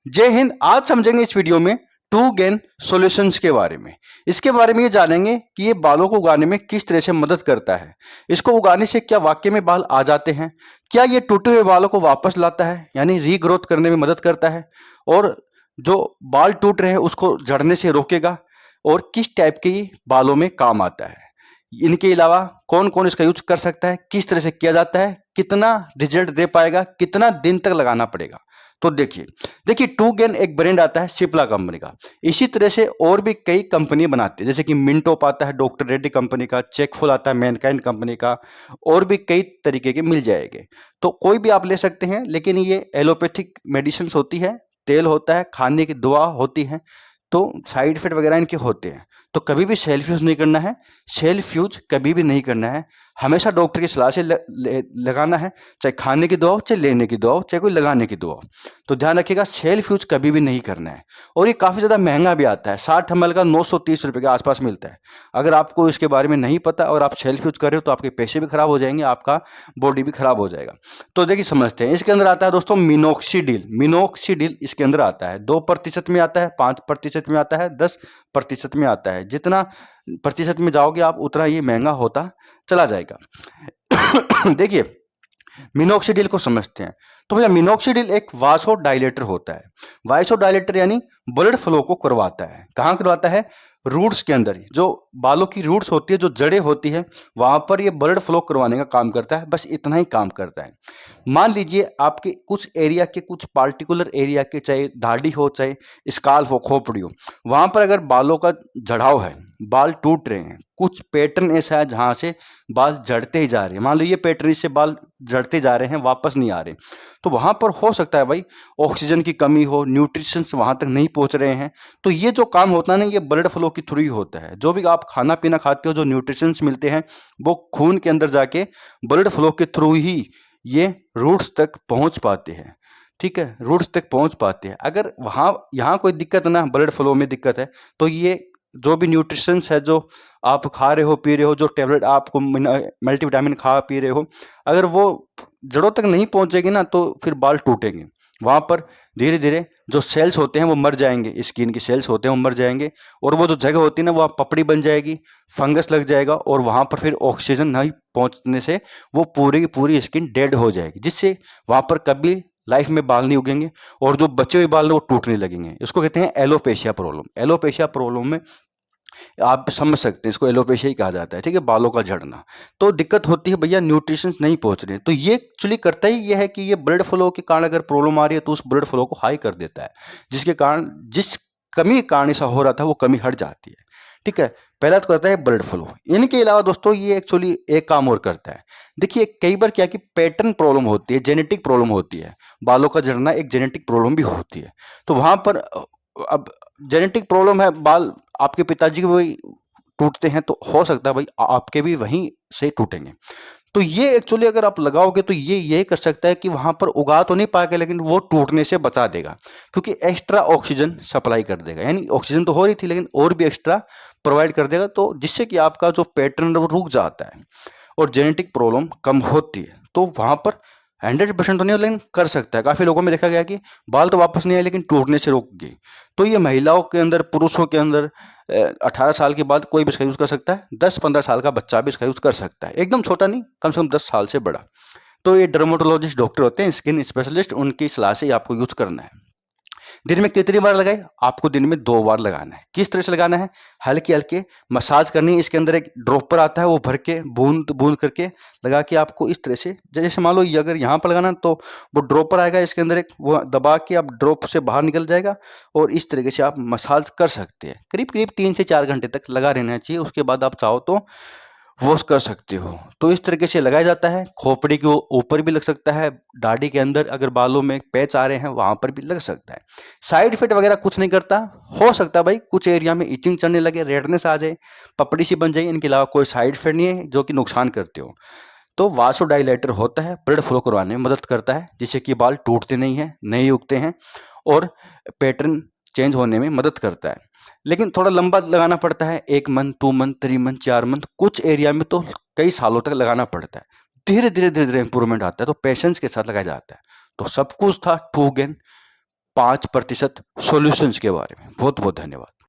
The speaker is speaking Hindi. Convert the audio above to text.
जय हिंद। आज समझेंगे इस वीडियो में टू गेन सॉल्यूशंस के बारे में। इसके बारे में ये जानेंगे कि ये बालों को उगाने में किस तरह से मदद करता है। इसको उगाने से क्या वाकई में बाल आ जाते हैं, क्या ये टूटे हुए बालों को वापस लाता है यानी रीग्रोथ करने में मदद करता है, और जो बाल टूट रहे हैं उसको झड़ने से रोकेगा, और किस टाइप के ये बालों में काम आता है। इनके अलावा कौन कौन इसका यूज कर सकता है, किस तरह से किया जाता है, कितना रिजल्ट दे पाएगा, कितना दिन तक लगाना पड़ेगा। तो देखिए देखिए टू गेन एक ब्रांड आता है सिप्ला कंपनी का। इसी तरह से और भी कई कंपनी बनाती है, जैसे कि मिंटोप आता है डॉक्टर रेड्डी कंपनी का, चेकफुल आता है मैनकाइंड कंपनी का, और भी कई तरीके के मिल जाएंगे। तो कोई भी आप ले सकते हैं, लेकिन ये एलोपैथिक मेडिसिन होती है, तेल होता है, खाने की दवा होती है, तो साइड इफेक्ट वगैरह इनके होते हैं। तो कभी भी सेल्फ यूज नहीं करना है, सेल्फ यूज कभी भी नहीं करना है, हमेशा डॉक्टर की सलाह से लगाना है, चाहे खाने की दवा हो, चाहे लेने की दवा हो, चाहे कोई लगाने की दवा हो। तो ध्यान रखिएगा, सेल्फ यूज कभी भी नहीं करना है। और ये काफ़ी ज़्यादा महंगा भी आता है, 60 ml का 930 रुपये के आसपास मिलता है। अगर आपको इसके बारे में नहीं पता और आप सेल्फ यूज कर रहे हो तो आपके पैसे भी खराब हो जाएंगे, आपका बॉडी भी खराब हो जाएगा। तो देखिए समझते हैं। इसके अंदर आता है दोस्तों मिनोक्सीडिल। मिनोक्सीडिल इसके अंदर आता है 2% में आता है, 5% में आता है, 10% में आता है। जितना प्रतिशत में जाओगे आप उतना ये महंगा होता चला जाएगा। देखिए मिनोक्सीडिल को समझते हैं। तो भैया मिनोक्सीडिल एक वासो डायलेटर होता है। वासो डायलेटर यानी ब्लड फ्लो को करवाता है। कहाँ करवाता है? रूट्स के अंदर। जो बालों की रूट्स होती है, जो जड़ें होती है, वहां पर ये ब्लड फ्लो करवाने का काम करता है। बस इतना ही काम करता है। मान लीजिए आपके कुछ एरिया के, कुछ पार्टिकुलर एरिया के, चाहे दाढ़ी हो, चाहे स्काल्फ हो, खोपड़ी हो, वहां पर अगर बालों का झड़ाव है, बाल टूट रहे हैं, कुछ पैटर्न ऐसा है जहां से बाल जड़ते ही जा रहे हैं, मान लो ये पैटर्न से बाल जड़ते जा रहे हैं, वापस नहीं आ रहे, तो वहां पर हो सकता है भाई ऑक्सीजन की कमी हो, न्यूट्रिशन वहां तक नहीं पहुंच रहे हैं। तो ये जो काम होता है ना, ये ब्लड फ्लो के थ्रू ही होता है। जो भी आप खाना पीना खाते हो, जो न्यूट्रिशन मिलते हैं, वो खून के अंदर जाके ब्लड फ्लो के थ्रू ही ये रूट्स तक पहुंच पाते हैं। ठीक है, रूट्स तक पहुंच पाते हैं। अगर वहां यहाँ कोई दिक्कत ना, ब्लड फ्लो में दिक्कत है, तो ये जो भी न्यूट्रिशंस है, जो आप खा रहे हो, पी रहे हो, जो टेबलेट आपको मल्टीविटामिन खा पी रहे हो, अगर वो जड़ों तक नहीं पहुंचेगी ना, तो फिर बाल टूटेंगे। वहां पर धीरे धीरे जो सेल्स होते हैं वो मर जाएंगे, स्किन के सेल्स होते हैं वो मर जाएंगे, और वो जो जगह होती है ना, वहाँ पपड़ी बन जाएगी, फंगस लग जाएगा, और वहां पर फिर ऑक्सीजन नहीं पहुंचने से वो पूरी की पूरी स्किन डेड हो जाएगी, जिससे वहां पर कभी लाइफ में बाल नहीं उगेंगे, और जो बचे हुए बाल वो टूटने लगेंगे। इसको कहते हैं एलोपेशिया प्रॉब्लम। एलोपेशिया प्रॉब्लम में आप समझ सकते हैं, इसको एलोपेशिया ही कहा जाता है। ठीक है, बालों का झड़ना। तो दिक्कत होती है भैया, न्यूट्रिशंस नहीं पहुंच रहे। तो ये एक्चुअली करता ही ये है कि ये ब्लड फ्लो के कारण अगर प्रॉब्लम आ रही है तो उस ब्लड फ्लो को हाई कर देता है, जिसके कारण जिस कमी के कारण ऐसा हो रहा था वो कमी हट जाती है। ठीक है, पहला तो करता है ब्लड फ्लो। इनके अलावा दोस्तों ये एक्चुअली एक काम और करता है। देखिए कई बार क्या कि पैटर्न प्रॉब्लम होती है, जेनेटिक प्रॉब्लम होती है, बालों का झड़ना एक जेनेटिक प्रॉब्लम भी होती है। तो वहां पर अब जेनेटिक प्रॉब्लम है, बाल आपके पिताजी के भी टूटते हैं, तो हो सकता है भाई आपके भी वहीं से टूटेंगे। तो ये एक्चुअली अगर आप लगाओगे तो ये कर सकता है कि वहां पर उगा तो नहीं पाएगा, लेकिन वो टूटने से बचा देगा, क्योंकि एक्स्ट्रा ऑक्सीजन सप्लाई कर देगा। यानी ऑक्सीजन तो हो रही थी, लेकिन और भी एक्स्ट्रा प्रोवाइड कर देगा, तो जिससे कि आपका जो पैटर्न वो रुक जाता है और जेनेटिक प्रॉब्लम कम होती है। तो वहां पर 100% तो नहीं, लेकिन कर सकता है। काफ़ी लोगों में देखा गया कि बाल तो वापस नहीं आए, लेकिन टूटने से रुक गई। तो ये महिलाओं के अंदर, पुरुषों के अंदर 18 साल के बाद कोई भी इसका यूज़ कर सकता है। 10-15 साल का बच्चा भी इसका यूज़ कर सकता है, एकदम छोटा नहीं, कम से कम 10 साल से बड़ा। तो ये डर्मेटोलॉजिस्ट डॉक्टर होते हैं, स्किन स्पेशलिस्ट, उनकी सलाह से ही आपको यूज़ करना है। दिन में कितनी बार लगाए? आपको दिन में 2 बार लगाना है। किस तरह से लगाना है? हल्के हल्के मसाज करनी है। इसके अंदर एक ड्रॉपर आता है, वो भर के बूंद बूंद करके लगा के आपको इस तरह से, जैसे मान लो ये अगर यहाँ पर लगाना तो वो ड्रॉपर आएगा, इसके अंदर एक वो दबा के आप ड्रॉप से बाहर निकल जाएगा, और इस तरीके से आप मसाज कर सकते हैं। करीब करीब 3 से 4 घंटे तक लगा रहना चाहिए। उसके बाद आप चाहो तो वॉश कर सकते हो। तो इस तरीके से लगाया जाता है। खोपड़ी के ऊपर भी लग सकता है, दाढ़ी के अंदर अगर बालों में पैच आ रहे हैं वहां पर भी लग सकता है। साइड इफेक्ट वगैरह कुछ नहीं करता। हो सकता है भाई कुछ एरिया में इचिंग चढ़ने लगे, रेडनेस आ जाए, पपड़ी सी बन जाए, इनके अलावा कोई साइड इफेक्ट नहीं है जो कि नुकसान करते हो। तो वासोडाइलेटर होता है, ब्लड फ्लो करवाने में मदद करता है, जिससे कि बाल टूटते नहीं हैं, नहीं उगते हैं, और पैटर्न चेंज होने में मदद करता है। लेकिन थोड़ा लंबा लगाना पड़ता है, 1 मंथ, 2 मंथ, 3 मंथ, 4 मंथ, कुछ एरिया में तो कई सालों तक लगाना पड़ता है। धीरे धीरे इंप्रूवमेंट आता है, तो पेशेंस के साथ लगाया जाता है। तो सब कुछ था टू गेन 5% सॉल्यूशंस के बारे में। बहुत बहुत धन्यवाद।